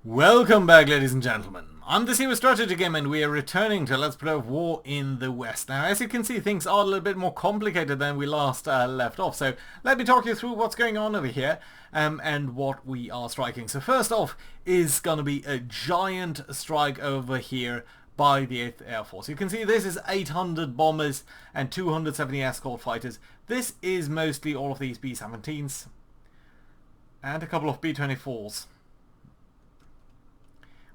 Welcome back, ladies and gentlemen. I'm the Sea Strategy Game and we are returning to Let's Play of War in the West. Now, as you can see, things are a little bit more complicated than we last left off. So let me talk you through what's going on over here and what we are striking. So first off is going to be a giant strike over here by the 8th Air Force. You can see this is 800 bombers and 270 escort fighters. This is mostly all of these B-17s and a couple of B-24s.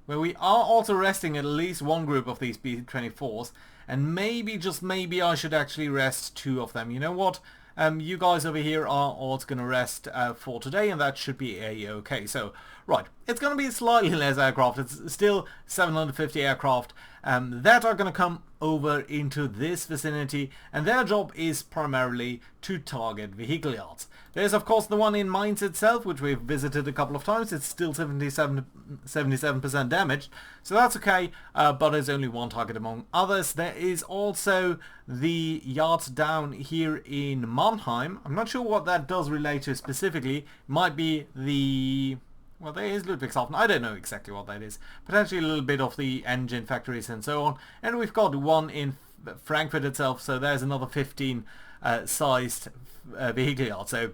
Where we are also resting at least one group of these B-24s, and maybe, just maybe, I should actually rest two of them. You know what? You guys over here are also going to rest for today, and that should be a-okay. So, right, it's going to be slightly less aircraft. It's still 750 aircraft that are going to come over into this vicinity, and their job is primarily to target vehicle yards. There's of course the one in Mines itself, which we've visited a couple of times. It's still 77% damaged, so that's okay, but there's only one target among others. There is also the yards down here in Mannheim. I'm not sure what that does relate to specifically. It might be the... well, there is Ludwigshafen. I don't know exactly what that is. Potentially a little bit of the engine factories and so on. And we've got one in Frankfurt itself, so there's another 15 sized vehicle yard. So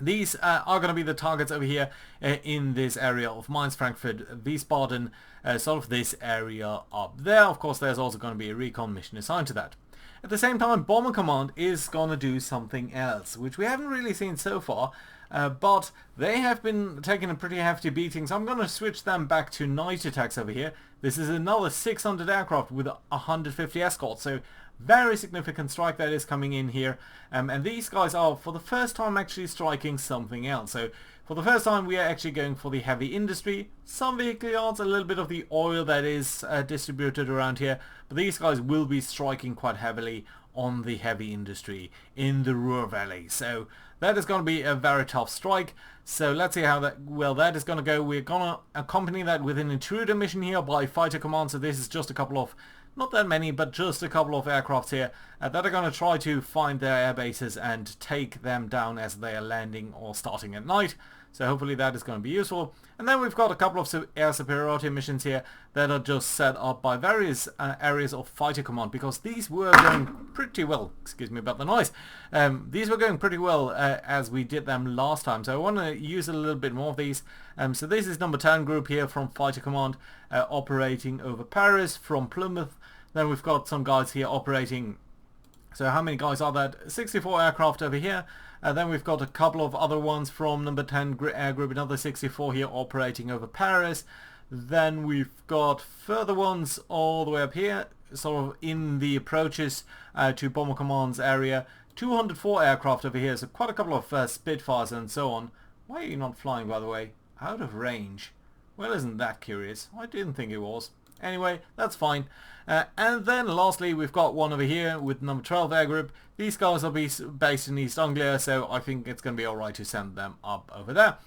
these are going to be the targets over here in this area of Mainz, Frankfurt, Wiesbaden, sort of this area up there. Of course, there's also going to be a recon mission assigned to that. At the same time, Bomber Command is going to do something else, which we haven't really seen so far. But they have been taking a pretty hefty beating, so I'm going to switch them back to night attacks over here. This is another 600 aircraft with 150 escorts, so very significant strike that is coming in here. And these guys are, for the first time, actually striking something else. So for the first time, we are actually going for the heavy industry, some vehicle yards, a little bit of the oil that is distributed around here. But these guys will be striking quite heavily on the heavy industry in the Ruhr Valley. So that is going to be a very tough strike. So let's see how that is going to go. We're going to accompany that with an intruder mission here by Fighter Command. So this is just a couple of, not that many, but just a couple of aircraft here that are going to try to find their air bases and take them down as they are landing or starting at night. So hopefully that is going to be useful. And then we've got a couple of air superiority missions here that are just set up by various areas of Fighter Command, because these were going pretty well. Excuse me about the noise. These were going pretty well as we did them last time. So I want to use a little bit more of these. So this is number 10 group here from Fighter Command operating over Paris from Plymouth. Then we've got some guys here operating. So how many guys are that? 64 aircraft over here. Then we've got a couple of other ones from number 10 air group, another 64 here operating over Paris. Then we've got further ones all the way up here, sort of in the approaches to Bomber Command's area. 204 aircraft over here, so quite a couple of Spitfires and so on. Why are you not flying, by the way? Out of range. Well, isn't that curious? I didn't think it was. Anyway, that's fine. And then lastly, we've got one over here with number 12 air group. These guys are based in East Anglia, so I think it's going to be alright to send them up over there.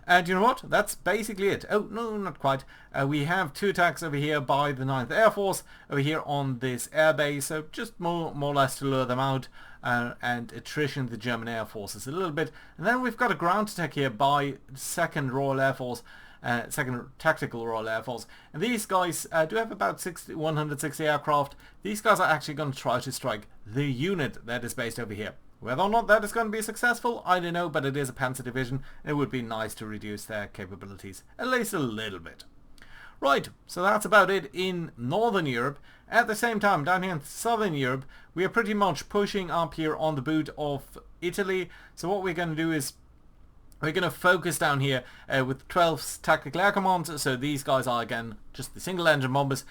And you know what? That's basically it. Oh, no, not quite. We have two attacks over here by the 9th Air Force over here on this airbase, so just more or less to lure them out and attrition the German Air Forces a little bit. And then we've got a ground attack here by 2nd Royal Air Force, 2nd Tactical Royal Air Force. And these guys do have about 160 aircraft. These guys are actually going to try to strike the unit that is based over here. Whether or not that is going to be successful, I don't know, but it is a Panzer division. It would be nice to reduce their capabilities at least a little bit. Right, so that's about it in Northern Europe. At the same time, down here in Southern Europe, we are pretty much pushing up here on the boot of Italy. So what we're going to do is we're going to focus down here with 12 Tactical Air Commands. So these guys are, again, just the single engine bombers.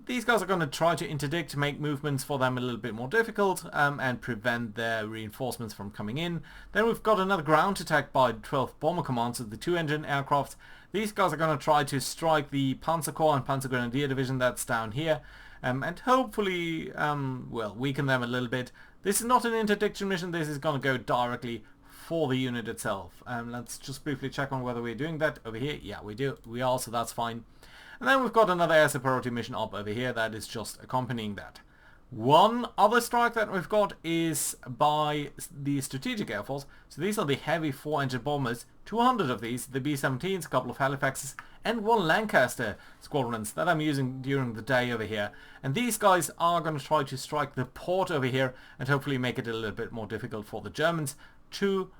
These guys are going to try to interdict, to make movements for them a little bit more difficult and prevent their reinforcements from coming in. Then we've got another ground attack by 12 Bomber Commands of the 2-engine aircraft. These guys are going to try to strike the Panzer Corps and Panzer Grenadier Division that's down here. And hopefully, well, weaken them a little bit. This is not an interdiction mission. This is going to go directly for the unit itself. Let's just briefly check on whether we're doing that over here. Yeah, we do. We are, so that's fine. And then we've got another air superiority mission up over here that is just accompanying that. One other strike that we've got is by the Strategic Air Force. So these are the heavy 4-engine bombers, 200 of these, the B-17s, a couple of Halifaxes, and one Lancaster squadrons that I'm using during the day over here. And these guys are going to try to strike the port over here and hopefully make it a little bit more difficult for the Germans to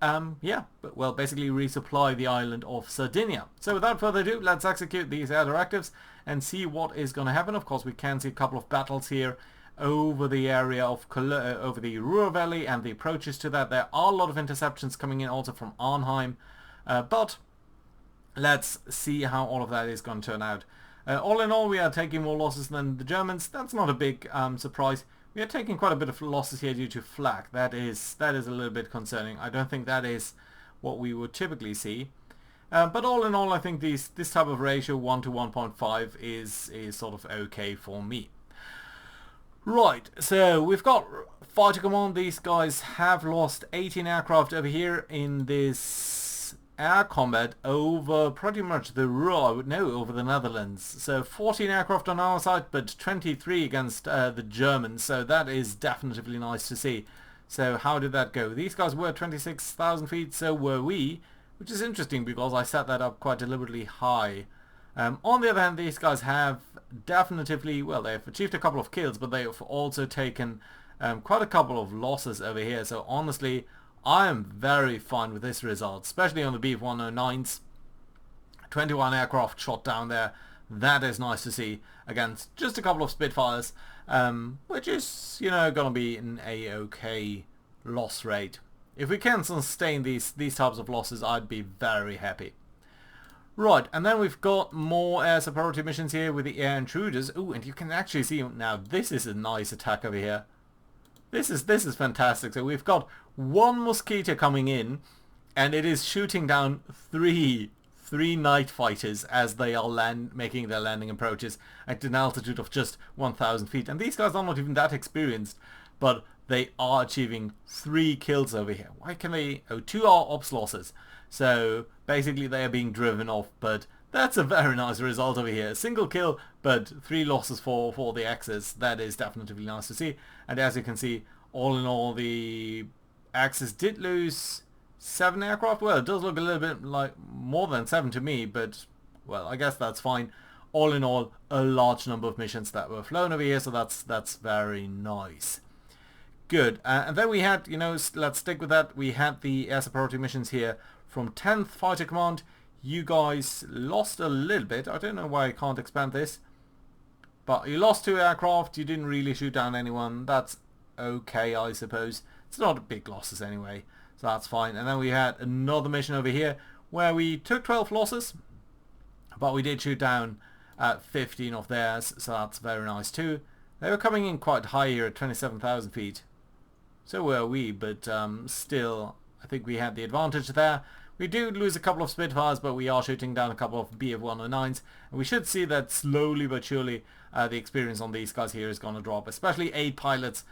basically resupply the island of Sardinia. So without further ado, let's execute these air directives and see what is going to happen. Of course, we can see a couple of battles here over the area of over the Ruhr Valley and the approaches to that. There are a lot of interceptions coming in also from Arnhem, but let's see how all of that is going to turn out. All in all, we are taking more losses than the Germans. That's not a big surprise. We are taking quite a bit of losses here due to flak. That is a little bit concerning. I don't think that is what we would typically see. But all in all, I think this type of ratio, 1 to 1.5, is sort of okay for me. Right, so we've got Fighter Command. These guys have lost 18 aircraft over here in this air combat over pretty much the Ruhr, over the Netherlands. So 14 aircraft on our side, but 23 against the Germans. So that is definitely nice to see. So how did that go? These guys were 26,000 feet, so were we, which is interesting because I set that up quite deliberately high. On the other hand, these guys have definitely, well, they've achieved a couple of kills, but they've also taken quite a couple of losses over here. So honestly, I am very fine with this result, especially on the Bf-109s. 21 aircraft shot down there. That is nice to see against just a couple of Spitfires, which is, going to be an A-OK loss rate. If we can sustain these types of losses, I'd be very happy. Right, and then we've got more air superiority missions here with the air intruders. Ooh, and you can actually see now this is a nice attack over here. This is fantastic. So we've got one Mosquito coming in, and it is shooting down three night fighters as they are making their landing approaches at an altitude of just 1,000 feet. And these guys are not even that experienced, but they are achieving 3 kills over here. Why can they? Oh, 2 are ops losses. So basically they are being driven off, but that's a very nice result over here. Single kill, but 3 losses for the Axis. That is definitely nice to see. And as you can see, all in all, the Axis did lose 7 aircraft. Well, it does look a little bit like more than 7 to me, but well, I guess that's fine. All in all, a large number of missions that were flown over here, so that's very nice. Good. And then we had, let's stick with that. We had the air superiority missions here from 10th Fighter Command. You guys lost a little bit. I don't know why I can't expand this. But you lost 2 aircraft. You didn't really shoot down anyone. That's okay, I suppose. It's not big losses anyway, so that's fine. And then we had another mission over here where we took 12 losses, but we did shoot down 15 of theirs, so that's very nice too. They were coming in quite high here at 27,000 feet. So were we, but still, I think we had the advantage there. We do lose a couple of Spitfires, but we are shooting down a couple of Bf-109s. And we should see that slowly but surely the experience on these guys here is going to drop. Especially 8 pilots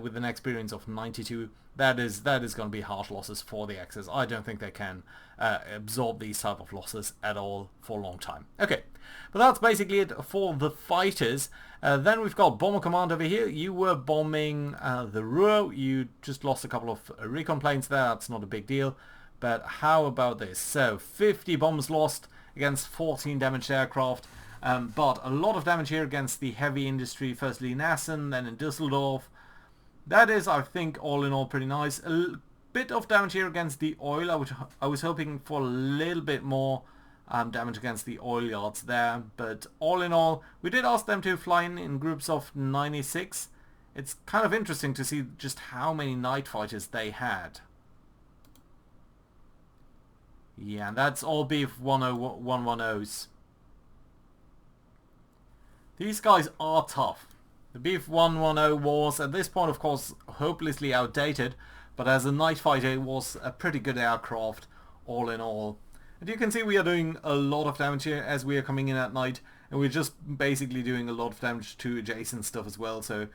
with an experience of 92. That is going to be harsh losses for the Axis. I don't think they can absorb these type of losses at all for a long time. Okay, but that's basically it for the fighters. Then we've got Bomber Command over here. You were bombing the Ruhr. You just lost a couple of recon planes there. That's not a big deal. But how about this? So 50 bombs lost against 14 damaged aircraft. But a lot of damage here against the heavy industry. Firstly in Essen, then in Düsseldorf. That is, I think, all in all pretty nice. A bit of damage here against the oil. I was hoping for a little bit more damage against the oil yards there. But all in all, we did ask them to fly in groups of 96. It's kind of interesting to see just how many night fighters they had. Yeah, and that's all Bf-110s. These guys are tough. The Bf-110 was, at this point, of course, hopelessly outdated, but as a night fighter, it was a pretty good aircraft, all in all. And you can see we are doing a lot of damage here as we are coming in at night, and we're just basically doing a lot of damage to adjacent stuff as well. So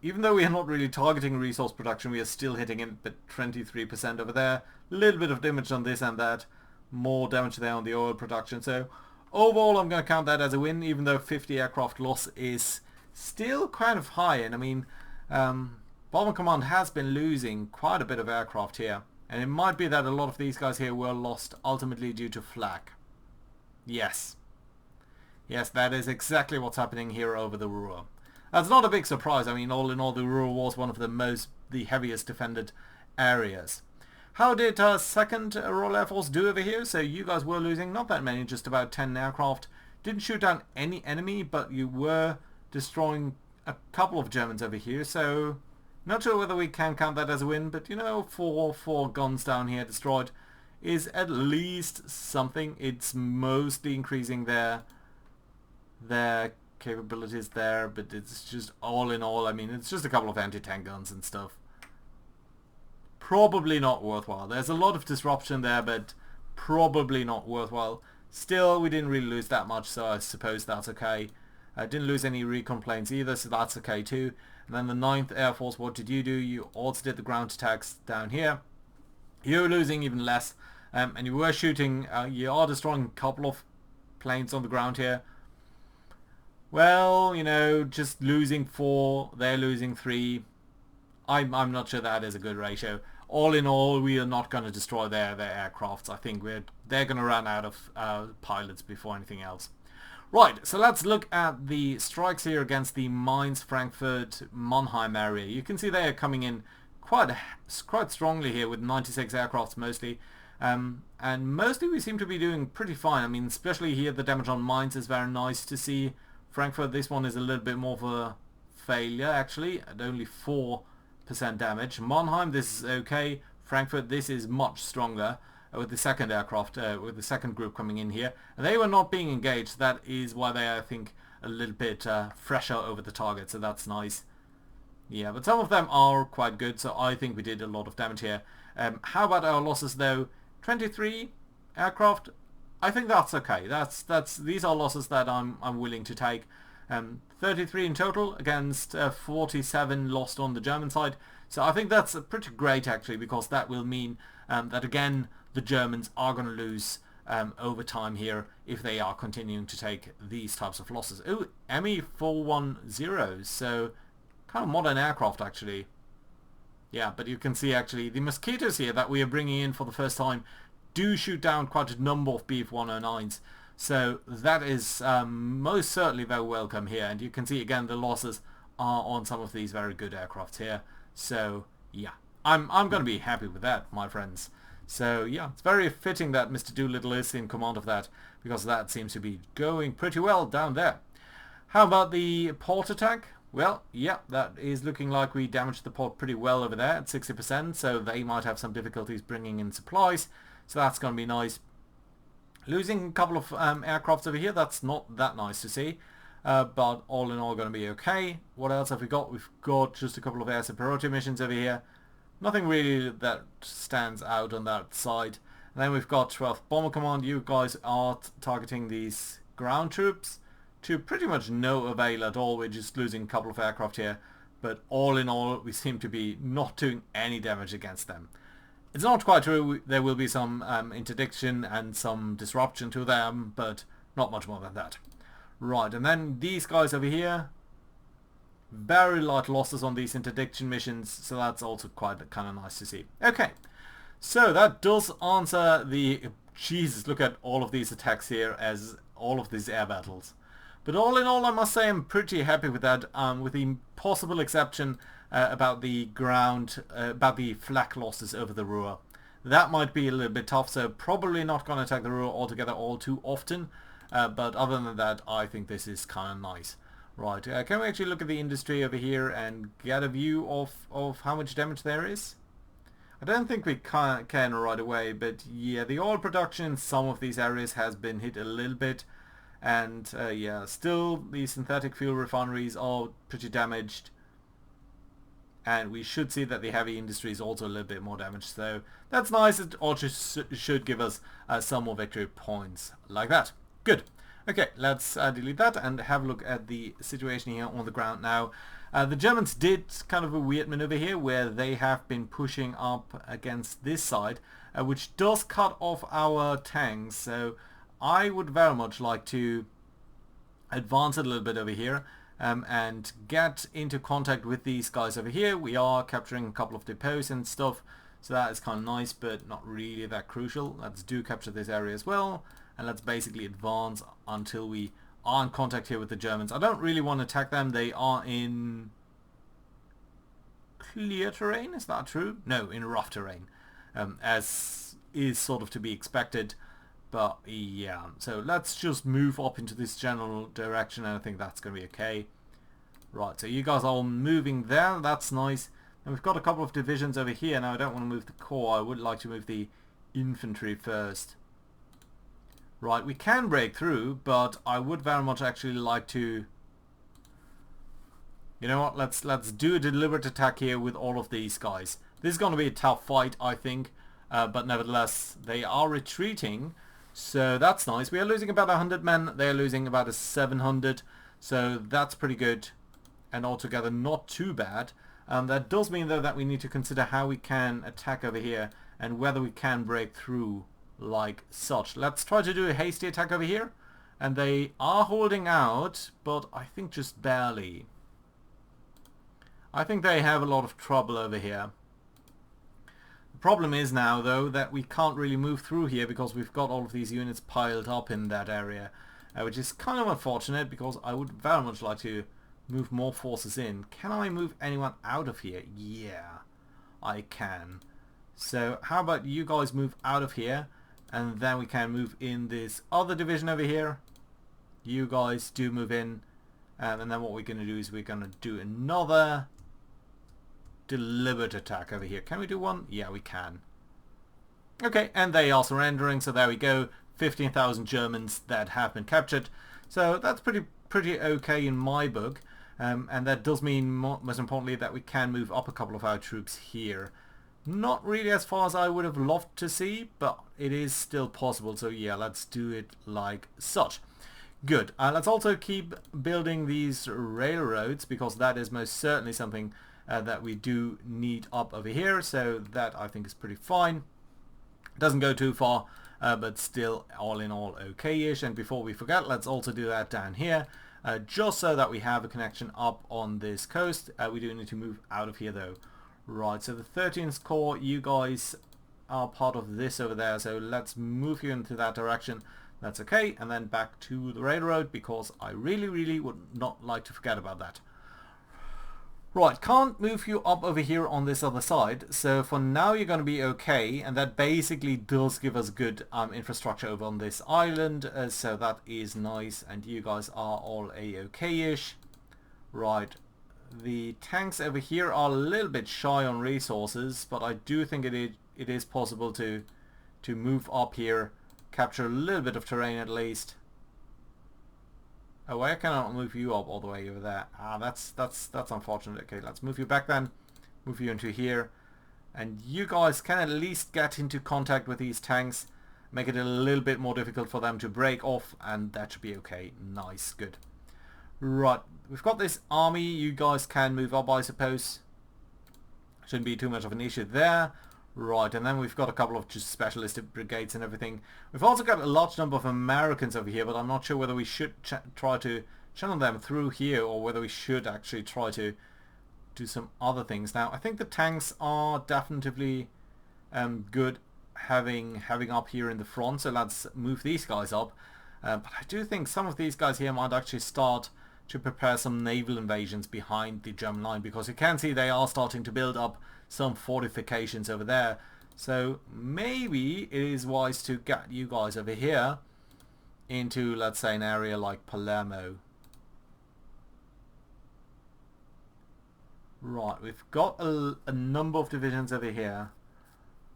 even though we are not really targeting resource production, we are still hitting it at 23% over there. A little bit of damage on this and that. More damage there on the oil production. So overall, I'm going to count that as a win, even though 50 aircraft loss is still kind of high, and I mean, Bomber Command has been losing quite a bit of aircraft here, and it might be that a lot of these guys here were lost ultimately due to flak. Yes. Yes, that is exactly what's happening here over the Ruhr. That's not a big surprise. I mean, all in all, the Ruhr was one of the heaviest defended areas. How did 2nd Royal Air Force do over here? So you guys were losing not that many, just about 10 aircraft. Didn't shoot down any enemy, but you were destroying a couple of Germans over here. So not sure whether we can count that as a win, but you know, four guns down here destroyed is at least something. It's mostly increasing their capabilities there, but it's just all in all, I mean, it's just a couple of anti-tank guns and stuff. Probably not worthwhile. There's a lot of disruption there, but probably not worthwhile. Still, we didn't really lose that much, so I suppose that's okay. I didn't lose any recon planes either, so that's okay too. And then the 9th Air Force, what did you do? You also did the ground attacks down here. You're losing even less, and you were shooting, you are destroying a couple of planes on the ground here. Well, you know, just losing 4, they're losing 3. I'm not sure that is a good ratio. All in all, we are not going to destroy their aircrafts. I think they're going to run out of pilots before anything else. Right, so let's look at the strikes here against the Mainz, Frankfurt, Mannheim area. You can see they are coming in quite strongly here with 96 aircrafts mostly. And mostly we seem to be doing pretty fine. I mean, especially here the damage on Mainz is very nice to see. Frankfurt, this one is a little bit more of a failure actually, at only 4% damage. Mannheim, this is okay. Frankfurt, this is much stronger with the 2nd aircraft, with the 2nd group coming in here. And they were not being engaged. That is why they are, I think, a little bit fresher over the target, so that's nice. Yeah, but some of them are quite good, so I think we did a lot of damage here. How about our losses though? 23 aircraft. I think that's okay. These are losses that I'm willing to take. 33 in total against 47 lost on the German side. So I think that's pretty great actually, because that will mean that again the Germans are going to lose over time here if they are continuing to take these types of losses. Oh, Me-410, so kind of modern aircraft actually. Yeah, but you can see actually the Mosquitoes here that we are bringing in for the first time do shoot down quite a number of Bf-109s. So that is most certainly very welcome here. And you can see again the losses are on some of these very good aircraft here. So yeah, I'm going to be happy with that, my friends. So yeah, it's very fitting that Mr. Doolittle is in command of that, because that seems to be going pretty well down there. How about the port attack? Well, yeah, that is looking like we damaged the port pretty well over there at 60%, so they might have some difficulties bringing in supplies. So that's going to be nice. Losing a couple of aircrafts over here, that's not that nice to see. But all in all going to be okay. What else have we got? We've got just a couple of air superiority missions over here. Nothing really that stands out on that side. And then we've got 12th Bomber Command. You guys are targeting these ground troops to pretty much no avail at all. We're just losing a couple of aircraft here. But all in all, we seem to be not doing any damage against them. It's not quite true. There will be some interdiction and some disruption to them, but not much more than that. Right, and then these guys over here, very light losses on these interdiction missions, so that's also quite kind of nice to see. Okay, so that does answer the... Jesus, look at all of these attacks here as all of these air battles. But all in all, I must say I'm pretty happy with that, with the possible exception about the ground, about the flak losses over the Ruhr. That might be a little bit tough, so probably not going to attack the Ruhr altogether all too often. But other than that, I think this is kind of nice. Right, can we actually look at the industry over here and get a view of how much damage there is? I don't think we can right away, but yeah, the oil production in some of these areas has been hit a little bit. And yeah, still the synthetic fuel refineries are pretty damaged. And we should see that the heavy industry is also a little bit more damaged. So that's nice. It also should give us some more victory points like that. Good. Okay, let's delete that and have a look at the situation here on the ground now. The Germans did kind of a weird maneuver here where they have been pushing up against this side, which does cut off our tanks. So I would very much like to advance it a little bit over here and get into contact with these guys over here. We are capturing a couple of depots and stuff, so that is kind of nice, but not really that crucial. Let's do capture this area as well, and let's basically advance until we are in contact here with the Germans. I don't really want to attack them. They are in clear terrain, is that true? No, in rough terrain, as is sort of to be expected. But yeah, so let's just move up into this general direction, and I think that's going to be okay. Right, so you guys are all moving there, that's nice. And we've got a couple of divisions over here. Now I don't want to move the corps, I would like to move the infantry first. Right, we can break through, but I would very much actually like to... You know what, let's do a deliberate attack here with all of these guys. This is going to be a tough fight, I think, but nevertheless, they are retreating. So that's nice. We are losing about 100 men. They are losing about 700. So that's pretty good. And altogether not too bad. That does mean though that we need to consider how we can attack over here. And whether we can break through like such. Let's try to do a hasty attack over here. And they are holding out. But I think just barely. I think they have a lot of trouble over here. The problem is now though that we can't really move through here because we've got all of these units piled up in that area, which is kind of unfortunate because I would very much like to move more forces in. Can I move anyone out of here? Yeah, I can. So how about you guys move out of here, and then we can move in this other division over here. You guys do move in, and then what we're going to do is we're going to do another deliberate attack over here. Can we do one? Yeah, we can. Okay, and they are surrendering, so there we go. 15,000 Germans that have been captured. So that's pretty okay in my book. And that does mean, most importantly, that we can move up a couple of our troops here. Not really as far as I would have loved to see, but it is still possible. So yeah, let's do it like such. Good. Let's also keep building these railroads, because that is most certainly something that we do need up over here, so that I think is pretty fine. Doesn't go too far, but still all in all okay-ish. And before we forget, let's also do that down here, just so that we have a connection up on this coast. We do need to move out of here though. Right, so the 13th Corps, you guys are part of this over there, so let's move you into that direction. That's okay, and then back to the railroad, because I really would not like to forget about that. Right, can't move you up over here on this other side, so for now you're going to be okay, and that basically does give us good infrastructure over on this island, so that is nice, and you guys are all a-okay-ish. Right, the tanks over here are a little bit shy on resources, but I do think it is possible to move up here, capture a little bit of terrain at least. Oh, why cannot move you up all the way over there? Ah, that's unfortunate. Okay, let's move you back then. Move you into here. And you guys can at least get into contact with these tanks. Make it a little bit more difficult for them to break off, and that should be okay. Nice, good. Right, we've got this army. You guys can move up, I suppose. Shouldn't be too much of an issue there. Right, and then we've got a couple of just specialist brigades and everything. We've also got a large number of Americans over here, but I'm not sure whether we should try to channel them through here, or whether we should actually try to do some other things. Now, I think the tanks are definitely good having up here in the front, so let's move these guys up. But I do think some of these guys here might actually start to prepare some naval invasions behind the German line, because you can see they are starting to build up some fortifications over there. So maybe it is wise to get you guys over here into, let's say, an area like Palermo. Right, we've got a number of divisions over here.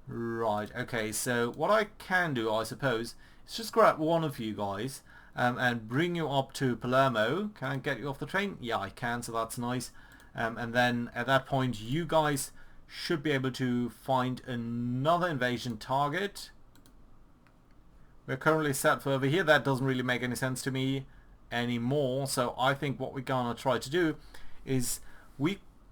Right, okay, so what I can do, I suppose, is just grab one of you guys and bring you up to Palermo. Can I get you off the train? Yeah, I can, so that's nice. And then at that point, you guys should be able to find another invasion target. We're currently set for over here. That doesn't really make any sense to me anymore. So I think what we're gonna try to do is,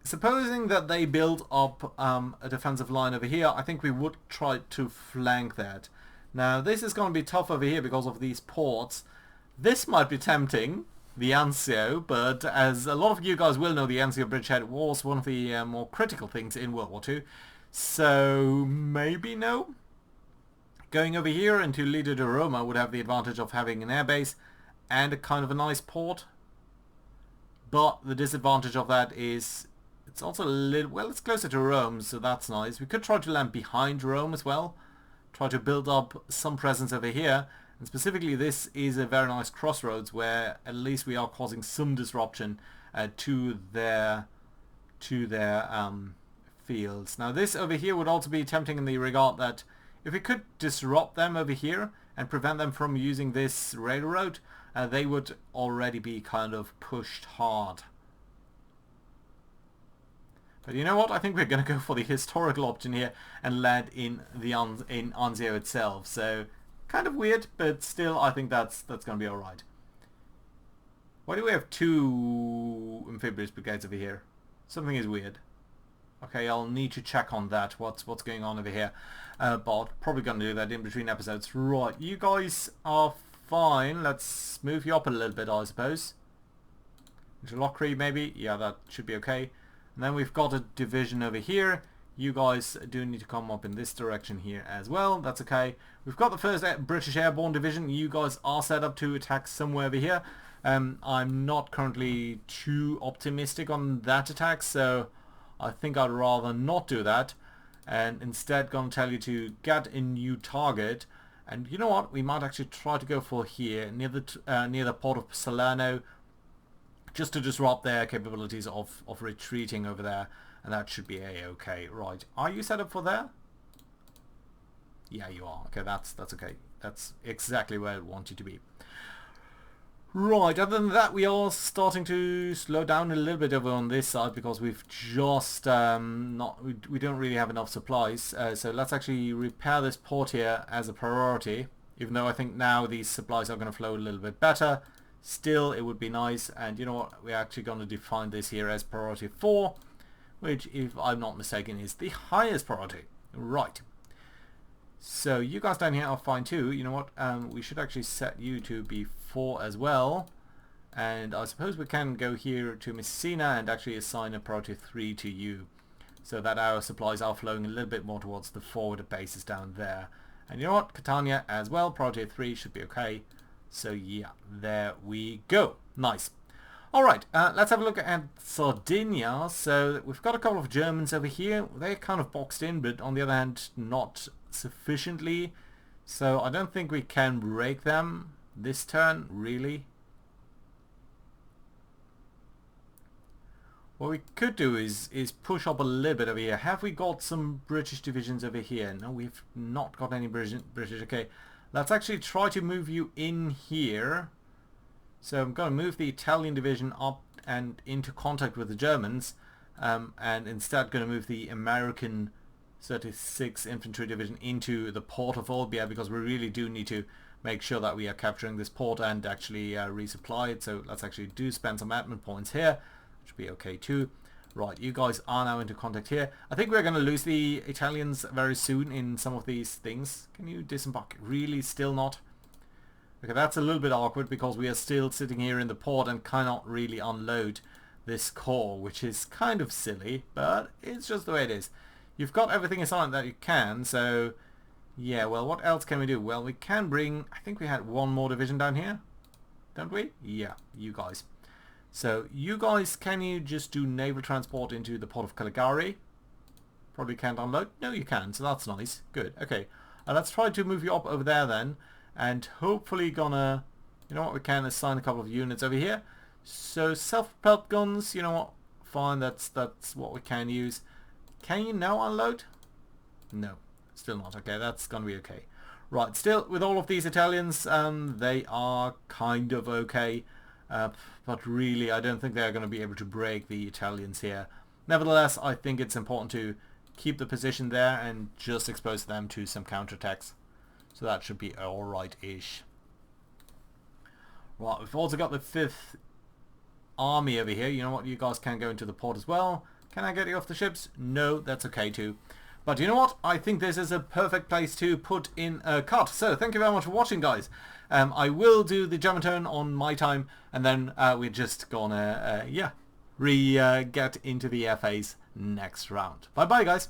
supposing that they build up a defensive line over here, I think we would try to flank that. Now this is going to be tough over here because of these ports. This might be tempting, the Anzio, but as a lot of you guys will know, the Anzio bridgehead was one of the more critical things in World War II. So maybe no. Going over here into Lido de Roma would have the advantage of having an airbase and a kind of a nice port. But the disadvantage of that is it's also a little, well, it's closer to Rome, so that's nice. We could try to land behind Rome as well. Try to build up some presence over here. And specifically this is a very nice crossroads where at least we are causing some disruption to their fields. Now this over here would also be tempting in the regard that if we could disrupt them over here and prevent them from using this railroad, they would already be kind of pushed hard. But you know what? I think we're going to go for the historical option here and land in the in Anzio itself. So kind of weird, but still I think that's going to be alright. Why do we have two amphibious brigades over here? Something is weird. Okay, I'll need to check on that. What's going on over here? But probably going to do that in between episodes. Right, you guys are fine. Let's move you up a little bit, I suppose. Into Lockery, maybe. Yeah, that should be okay. And then we've got a division over here. You guys do need to come up in this direction here as well. That's okay. We've got the 1st British Airborne Division. You guys are set up to attack somewhere over here. I'm not currently too optimistic on that attack, so I think I'd rather not do that. And instead going to tell you to get a new target. And you know what? We might actually try to go for here, near the port of Salerno, just to disrupt their capabilities of retreating over there. And that should be a-okay. Right. Are you set up for there? Yeah, you are. Okay, that's okay. That's exactly where I want you to be. Right, other than that, we are starting to slow down a little bit over on this side because we've just we don't really have enough supplies. So let's actually repair this port here as a priority, even though I think now these supplies are going to flow a little bit better. Still, it would be nice, and you know what, we're actually going to define this here as priority 4, which, if I'm not mistaken, is the highest priority. Right. So you guys down here are fine too. You know what, we should actually set you to be 4 as well. And I suppose we can go here to Messina and actually assign a priority 3 to you, so that our supplies are flowing a little bit more towards the forward bases down there. And you know what, Catania as well, priority 3 should be okay. So yeah, there we go. Nice. Alright, let's have a look at Sardinia. So we've got a couple of Germans over here. They're kind of boxed in, but on the other hand, not sufficiently. So I don't think we can break them this turn, really. What we could do is push up a little bit over here. Have we got some British divisions over here? No, we've not got any British. Okay, let's actually try to move you in here. So I'm going to move the Italian division up and into contact with the Germans, and instead going to move the American 36th Infantry Division into the port of Olbia, because we really do need to make sure that we are capturing this port and actually resupply it. So let's actually do spend some admin points here, which will be okay too. Right, you guys are now into contact here. I think we're going to lose the Italians very soon in some of these things. Can you disembark? Really, still not? Okay, that's a little bit awkward because we are still sitting here in the port and cannot really unload this core, which is kind of silly, but it's just the way it is. You've got everything assigned that you can, so yeah, well, what else can we do? Well, we can bring, I think we had one more division down here, don't we? Yeah, you guys. So you guys, can you just do naval transport into the port of Caligari? Probably can't unload. No, you can, so that's nice. Good, okay. Let's try to move you up over there then. And hopefully gonna, you know what, we can assign a couple of units over here. So self-propelled guns, you know what, fine, that's what we can use. Can you now unload? No, still not. Okay, that's gonna be okay. Right, still, with all of these Italians, they are kind of okay. But really, I don't think they're going to be able to break the Italians here. Nevertheless, I think it's important to keep the position there and just expose them to some counterattacks. So that should be alright-ish. Right, we've also got the 5th Army over here. You know what, you guys can go into the port as well. Can I get you off the ships? No, that's okay too. But you know what? I think this is a perfect place to put in a cut. So thank you very much for watching, guys. I will do the German turn on my time, and then we're just gonna, get into the FAs next round. Bye-bye, guys.